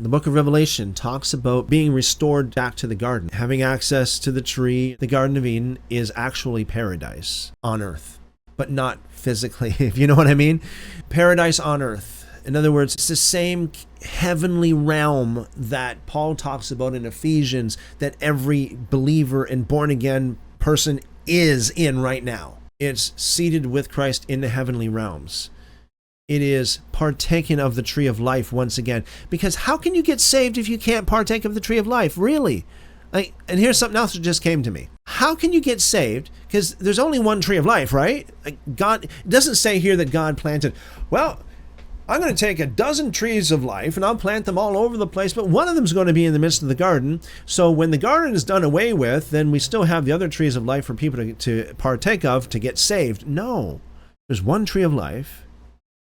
The book of Revelation talks about being restored back to the garden. Having access to the tree, the Garden of Eden, is actually paradise on earth, but not physically, if you know what I mean. Paradise on earth. In other words, it's the same heavenly realm that Paul talks about in Ephesians that every believer and born-again person is in right now. It's seated with Christ in the heavenly realms. It is partaking of the tree of life once again. Because how can you get saved if you can't partake of the tree of life? Really? And here's something else that just came to me. How can you get saved? Because there's only one tree of life, right? God, it doesn't say here that God planted, well, I'm going to take a dozen trees of life and I'll plant them all over the place, but one of them's going to be in the midst of the garden. So when the garden is done away with, then we still have the other trees of life for people to partake of to get saved. No, there's one tree of life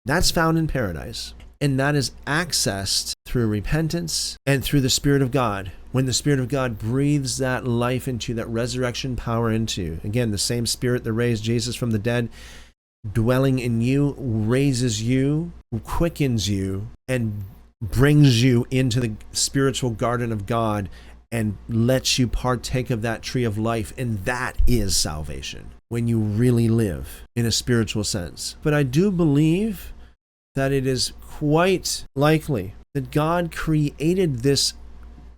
that's found in paradise, and that is accessed through repentance and through the Spirit of God. When the Spirit of God breathes that life into you, that resurrection power into you, again, the same Spirit that raised Jesus from the dead, dwelling in you, raises you, quickens you, and brings you into the spiritual garden of God and lets you partake of that tree of life. And that is salvation, when you really live in a spiritual sense. But I do believe that it is quite likely that God created this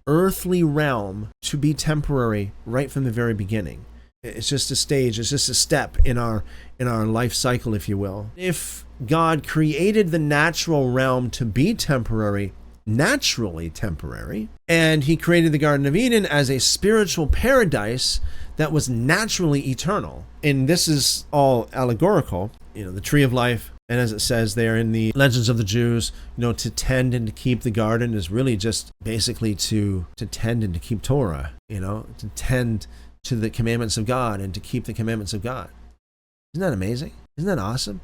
earthly realm to be temporary right from the very beginning. It's just a stage, it's just a step in our life cycle, if you will. If God created the natural realm to be temporary, naturally temporary, and he created the Garden of Eden as a spiritual paradise that was naturally eternal, and this is all allegorical, the tree of life, and as it says there in the Legends of the Jews, to tend and to keep the garden is really just basically to tend and to keep Torah, to tend to the commandments of God and to keep the commandments of God. Isn't that amazing? Isn't that awesome?